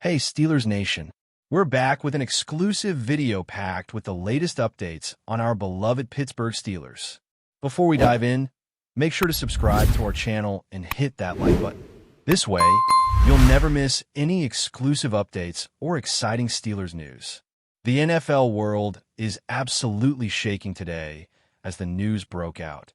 Hey Steelers Nation, we're back with an exclusive video packed with the latest updates on our beloved Pittsburgh Steelers. Before we dive in, make sure to subscribe to our channel and hit that like button. This way, you'll never miss any exclusive updates or exciting Steelers news. The NFL world is absolutely shaking today as the news broke out.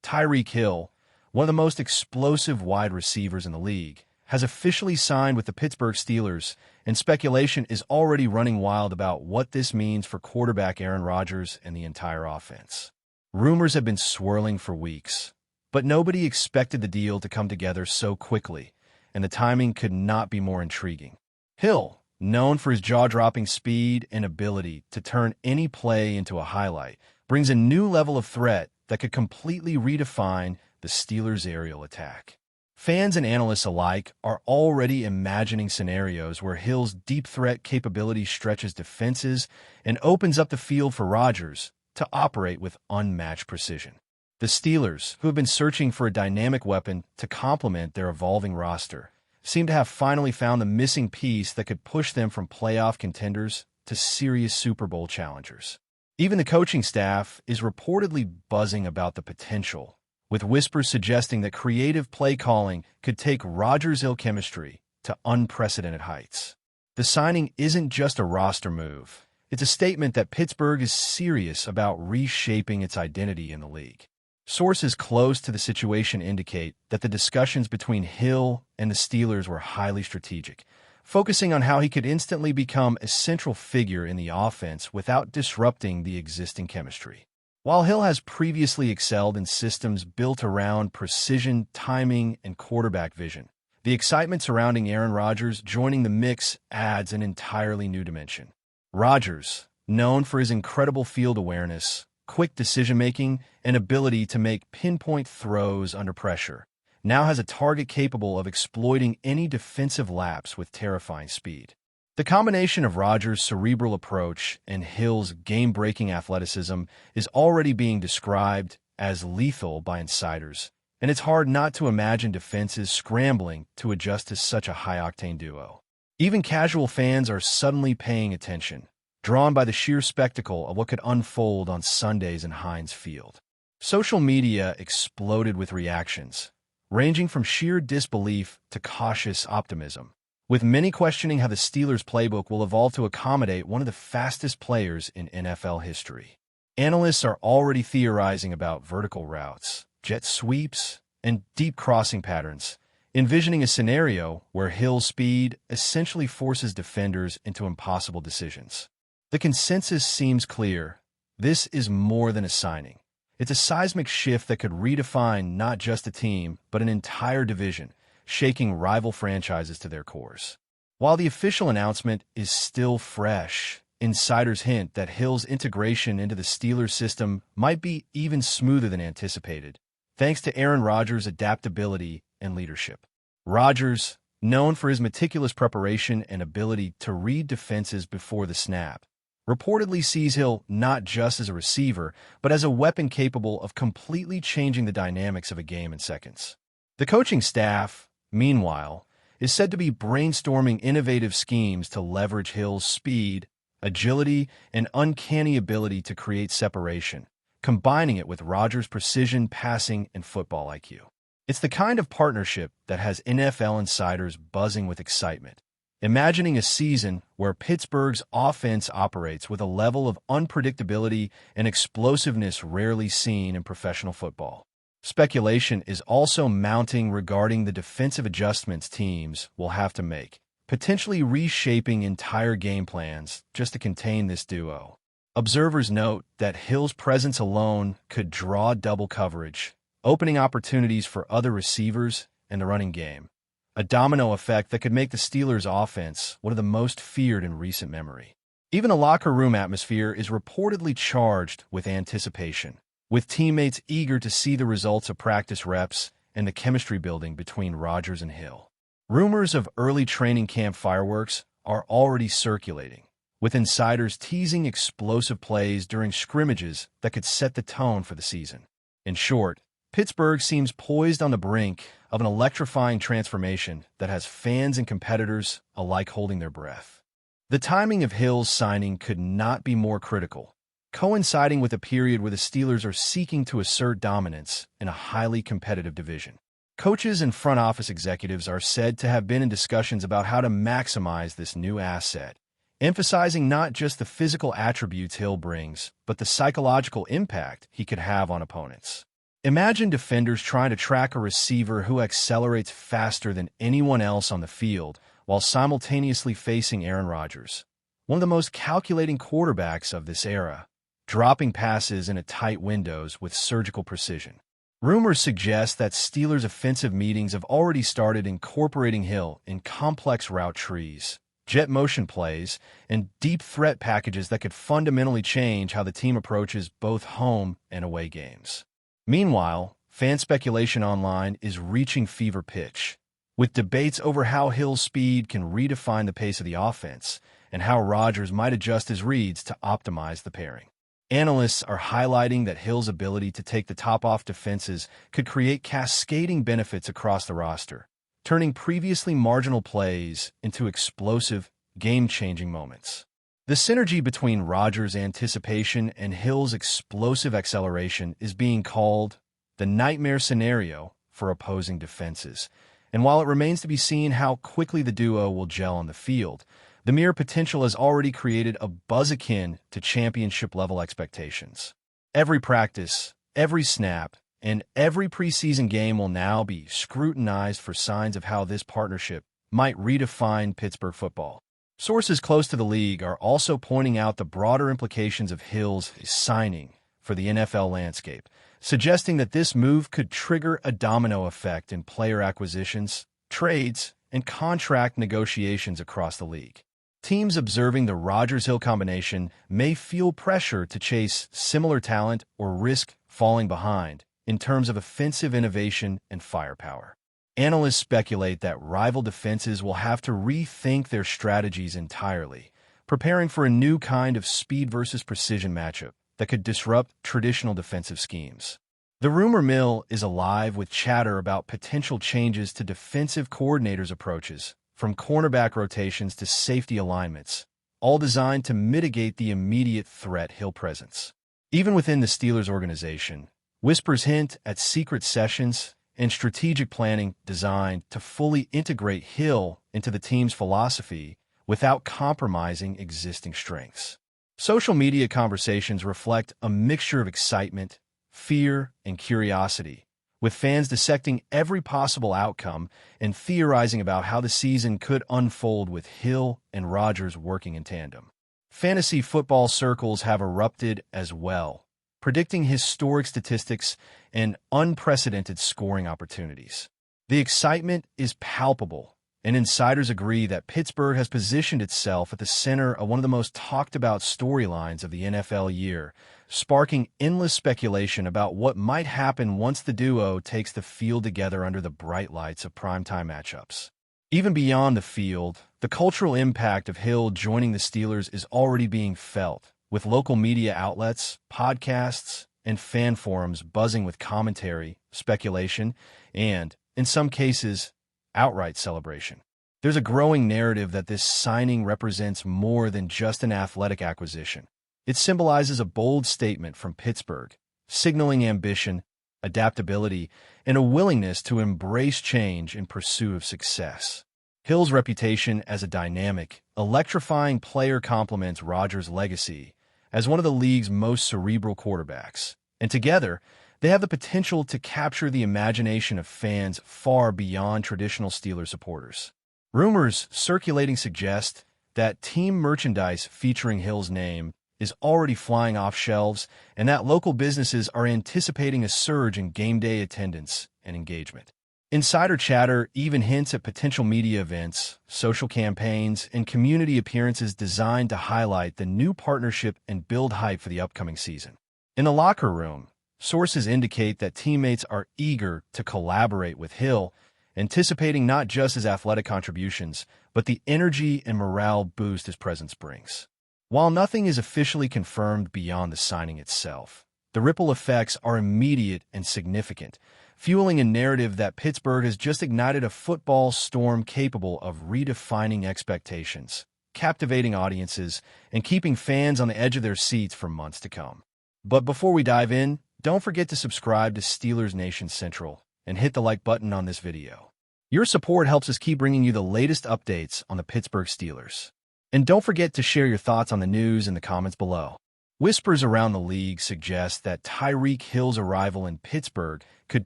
TYREEK Hill, one of the most explosive wide receivers in the league, has officially signed with the Pittsburgh Steelers, and speculation is already running wild about what this means for quarterback Aaron Rodgers and the entire offense. Rumors have been swirling for weeks, but nobody expected the deal to come together so quickly, and the timing could not be more intriguing. Hill, known for his jaw-dropping speed and ability to turn any play into a highlight, brings a new level of threat that could completely redefine the Steelers' aerial attack. Fans and analysts alike are already imagining scenarios where Hill's deep threat capability stretches defenses and opens up the field for Rodgers to operate with unmatched precision. The Steelers, who have been searching for a dynamic weapon to complement their evolving roster, seem to have finally found the missing piece that could push them from playoff contenders to serious Super Bowl challengers. Even the coaching staff is reportedly buzzing about the potential, with whispers suggesting that creative play calling could take Rodgers-Hill chemistry to unprecedented heights. The signing isn't just a roster move. It's a statement that Pittsburgh is serious about reshaping its identity in the league. Sources close to the situation indicate that the discussions between Hill and the Steelers were highly strategic, focusing on how he could instantly become a central figure in the offense without disrupting the existing chemistry. While Hill has previously excelled in systems built around precision, timing, and quarterback vision, the excitement surrounding Aaron Rodgers joining the mix adds an entirely new dimension. Rodgers, known for his incredible field awareness, quick decision-making, and ability to make pinpoint throws under pressure, now has a target capable of exploiting any defensive lapse with terrifying speed. The combination of Rodgers' cerebral approach and Hill's game-breaking athleticism is already being described as lethal by insiders, and it's hard not to imagine defenses scrambling to adjust to such a high-octane duo. Even casual fans are suddenly paying attention, drawn by the sheer spectacle of what could unfold on Sundays in Heinz Field. Social media exploded with reactions, ranging from sheer disbelief to cautious optimism, with many questioning how the Steelers' playbook will evolve to accommodate one of the fastest players in NFL history. Analysts are already theorizing about vertical routes, jet sweeps, and deep crossing patterns, envisioning a scenario where Hill's speed essentially forces defenders into impossible decisions. The consensus seems clear. This is more than a signing. It's a seismic shift that could redefine not just a team, but an entire division, shaking rival franchises to their cores. While the official announcement is still fresh, insiders hint that Hill's integration into the Steelers system might be even smoother than anticipated, thanks to Aaron Rodgers' adaptability and leadership. Rodgers, known for his meticulous preparation and ability to read defenses before the snap, reportedly sees Hill not just as a receiver, but as a weapon capable of completely changing the dynamics of a game in seconds. The coaching staff, meanwhile, is said to be brainstorming innovative schemes to leverage Hill's speed, agility, and uncanny ability to create separation, combining it with Rodgers' precision, passing, and football IQ. It's the kind of partnership that has NFL insiders buzzing with excitement, imagining a season where Pittsburgh's offense operates with a level of unpredictability and explosiveness rarely seen in professional football. Speculation is also mounting regarding the defensive adjustments teams will have to make, potentially reshaping entire game plans just to contain this duo. Observers note that Hill's presence alone could draw double coverage, opening opportunities for other receivers and the running game, a domino effect that could make the Steelers' offense one of the most feared in recent memory. Even the locker room atmosphere is reportedly charged with anticipation, with teammates eager to see the results of practice reps and the chemistry building between Rodgers and Hill. Rumors of early training camp fireworks are already circulating, with insiders teasing explosive plays during scrimmages that could set the tone for the season. In short, Pittsburgh seems poised on the brink of an electrifying transformation that has fans and competitors alike holding their breath. The timing of Hill's signing could not be more critical, coinciding with a period where the Steelers are seeking to assert dominance in a highly competitive division. Coaches and front office executives are said to have been in discussions about how to maximize this new asset, emphasizing not just the physical attributes Hill brings, but the psychological impact he could have on opponents. Imagine defenders trying to track a receiver who accelerates faster than anyone else on the field while simultaneously facing Aaron Rodgers, one of the most calculating quarterbacks of this era, dropping passes into tight windows with surgical precision. Rumors suggest that Steelers' offensive meetings have already started incorporating Hill in complex route trees, jet motion plays, and deep threat packages that could fundamentally change how the team approaches both home and away games. Meanwhile, fan speculation online is reaching fever pitch, with debates over how Hill's speed can redefine the pace of the offense and how Rodgers might adjust his reads to optimize the pairing. Analysts are highlighting that Hill's ability to take the top off defenses could create cascading benefits across the roster, turning previously marginal plays into explosive, game-changing moments. The synergy between Rodgers' anticipation and Hill's explosive acceleration is being called the nightmare scenario for opposing defenses. And while it remains to be seen how quickly the duo will gel on the field, the mere potential has already created a buzz akin to championship-level expectations. Every practice, every snap, and every preseason game will now be scrutinized for signs of how this partnership might redefine Pittsburgh football. Sources close to the league are also pointing out the broader implications of Hill's signing for the NFL landscape, suggesting that this move could trigger a domino effect in player acquisitions, trades, and contract negotiations across the league. Teams observing the Rodgers-Hill combination may feel pressure to chase similar talent or risk falling behind in terms of offensive innovation and firepower. Analysts speculate that rival defenses will have to rethink their strategies entirely, preparing for a new kind of speed versus precision matchup that could disrupt traditional defensive schemes. The rumor mill is alive with chatter about potential changes to defensive coordinators' approaches, from cornerback rotations to safety alignments, all designed to mitigate the immediate threat Hill presents. Even within the Steelers organization, whispers hint at secret sessions and strategic planning designed to fully integrate Hill into the team's philosophy without compromising existing strengths. Social media conversations reflect a mixture of excitement, fear, and curiosity, with fans dissecting every possible outcome and theorizing about how the season could unfold with Hill and Rodgers working in tandem. Fantasy football circles have erupted as well, predicting historic statistics and unprecedented scoring opportunities. The excitement is palpable, and insiders agree that Pittsburgh has positioned itself at the center of one of the most talked-about storylines of the NFL year, sparking endless speculation about what might happen once the duo takes the field together under the bright lights of primetime matchups. Even beyond the field, the cultural impact of Hill joining the Steelers is already being felt, with local media outlets, podcasts, and fan forums buzzing with commentary, speculation, and, in some cases, outright celebration. There's a growing narrative that this signing represents more than just an athletic acquisition. It symbolizes a bold statement from Pittsburgh, signaling ambition, adaptability, and a willingness to embrace change in pursuit of success. Hill's reputation as a dynamic, electrifying player complements Rodgers' legacy as one of the league's most cerebral quarterbacks, and together, they have the potential to capture the imagination of fans far beyond traditional Steelers supporters. Rumors circulating suggest that team merchandise featuring Hill's name is already flying off shelves and that local businesses are anticipating a surge in game day attendance and engagement. Insider chatter even hints at potential media events, social campaigns, and community appearances designed to highlight the new partnership and build hype for the upcoming season. In the locker room, sources indicate that teammates are eager to collaborate with Hill, anticipating not just his athletic contributions, but the energy and morale boost his presence brings. While nothing is officially confirmed beyond the signing itself, the ripple effects are immediate and significant. fueling a narrative that Pittsburgh has just ignited a football storm capable of redefining expectations, captivating audiences, and keeping fans on the edge of their seats for months to come. But before we dive in, don't forget to subscribe to Steelers Nation Central and hit the like button on this video. Your support helps us keep bringing you the latest updates on the Pittsburgh Steelers. And don't forget to share your thoughts on the news in the comments below. Whispers around the league suggest that TYREEK Hill's arrival in Pittsburgh could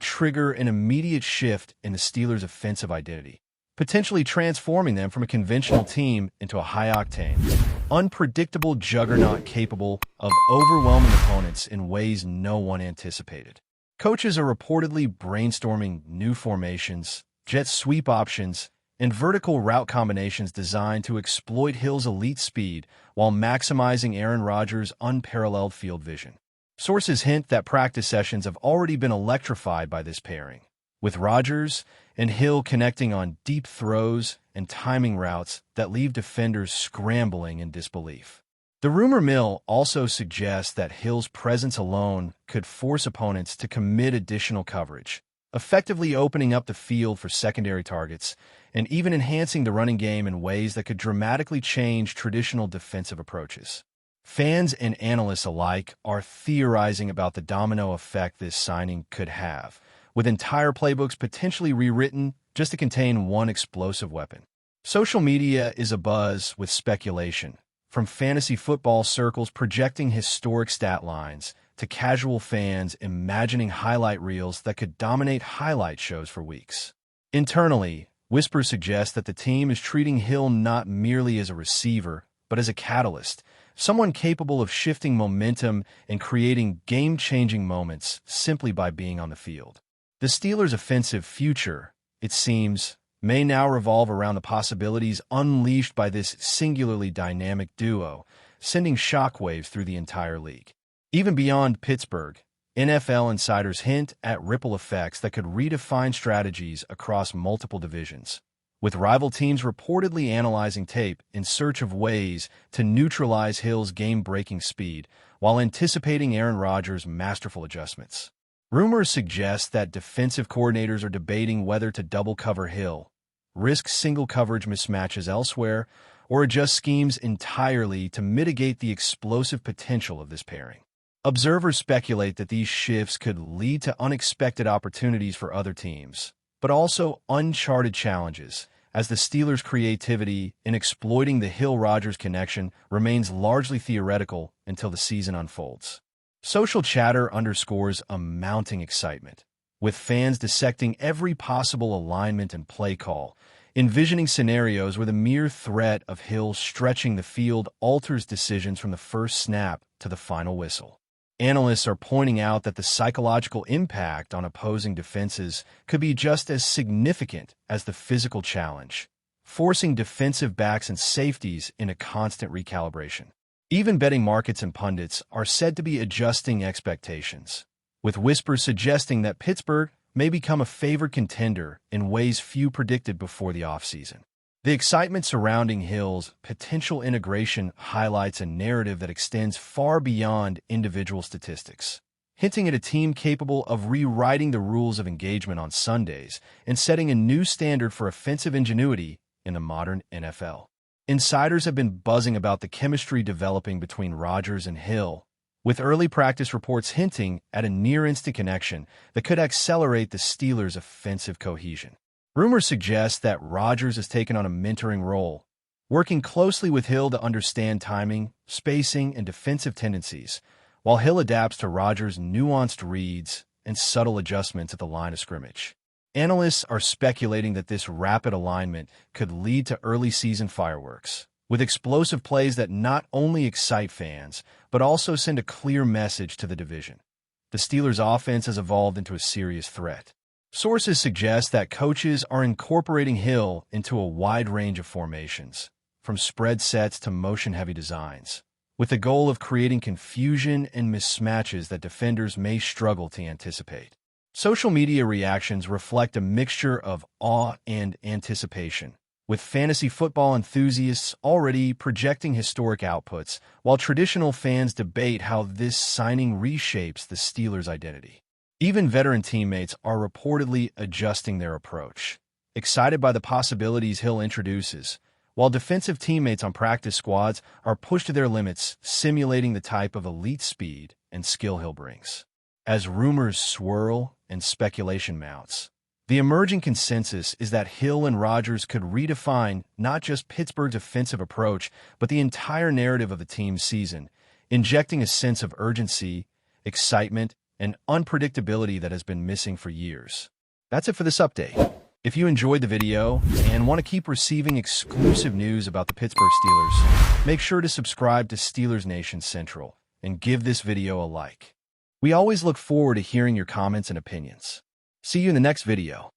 trigger an immediate shift in the Steelers' offensive identity, potentially transforming them from a conventional team into a high-octane, unpredictable juggernaut capable of overwhelming opponents in ways no one anticipated. Coaches are reportedly brainstorming new formations, jet sweep options, and vertical route combinations designed to exploit Hill's elite speed while maximizing Aaron Rodgers' unparalleled field vision. Sources hint that practice sessions have already been electrified by this pairing, with Rodgers and Hill connecting on deep throws and timing routes that leave defenders scrambling in disbelief. The rumor mill also suggests that Hill's presence alone could force opponents to commit additional coverage, effectively opening up the field for secondary targets and even enhancing the running game in ways that could dramatically change traditional defensive approaches. Fans and analysts alike are theorizing about the domino effect this signing could have, with entire playbooks potentially rewritten just to contain one explosive weapon. Social media is abuzz with speculation, from fantasy football circles projecting historic stat lines to casual fans imagining highlight reels that could dominate highlight shows for weeks. Internally, whispers suggest that the team is treating Hill not merely as a receiver, but as a catalyst, someone capable of shifting momentum and creating game-changing moments simply by being on the field. The Steelers' offensive future, it seems, may now revolve around the possibilities unleashed by this singularly dynamic duo, sending shockwaves through the entire league. Even beyond Pittsburgh, NFL insiders hint at ripple effects that could redefine strategies across multiple divisions, with rival teams reportedly analyzing tape in search of ways to neutralize Hill's game-breaking speed while anticipating Aaron Rodgers' masterful adjustments. Rumors suggest that defensive coordinators are debating whether to double-cover Hill, risk single coverage mismatches elsewhere, or adjust schemes entirely to mitigate the explosive potential of this pairing. Observers speculate that these shifts could lead to unexpected opportunities for other teams, but also uncharted challenges, as the Steelers' creativity in exploiting the Hill-Rodgers connection remains largely theoretical until the season unfolds. Social chatter underscores a mounting excitement, with fans dissecting every possible alignment and play call, envisioning scenarios where the mere threat of Hill stretching the field alters decisions from the first snap to the final whistle. Analysts are pointing out that the psychological impact on opposing defenses could be just as significant as the physical challenge, forcing defensive backs and safeties in a constant recalibration. Even betting markets and pundits are said to be adjusting expectations, with whispers suggesting that Pittsburgh may become a favored contender in ways few predicted before the offseason. The excitement surrounding Hill's potential integration highlights a narrative that extends far beyond individual statistics, hinting at a team capable of rewriting the rules of engagement on Sundays and setting a new standard for offensive ingenuity in the modern NFL. Insiders have been buzzing about the chemistry developing between Rodgers and Hill, with early practice reports hinting at a near-instant connection that could accelerate the Steelers' offensive cohesion. Rumors suggest that Rodgers has taken on a mentoring role, working closely with Hill to understand timing, spacing, and defensive tendencies, while Hill adapts to Rodgers' nuanced reads and subtle adjustments at the line of scrimmage. Analysts are speculating that this rapid alignment could lead to early season fireworks, with explosive plays that not only excite fans, but also send a clear message to the division. The Steelers' offense has evolved into a serious threat. Sources suggest that coaches are incorporating Hill into a wide range of formations, from spread sets to motion-heavy designs, with the goal of creating confusion and mismatches that defenders may struggle to anticipate. Social media reactions reflect a mixture of awe and anticipation, with fantasy football enthusiasts already projecting historic outputs, while traditional fans debate how this signing reshapes the Steelers' identity. Even veteran teammates are reportedly adjusting their approach, excited by the possibilities Hill introduces, while defensive teammates on practice squads are pushed to their limits, simulating the type of elite speed and skill Hill brings. As rumors swirl and speculation mounts, the emerging consensus is that Hill and Rodgers could redefine not just Pittsburgh's offensive approach, but the entire narrative of the team's season, injecting a sense of urgency, excitement, and unpredictability that has been missing for years. That's it for this update. If you enjoyed the video and want to keep receiving exclusive news about the Pittsburgh Steelers, make sure to subscribe to Steelers Nation Central and give this video a like. We always look forward to hearing your comments and opinions. See you in the next video.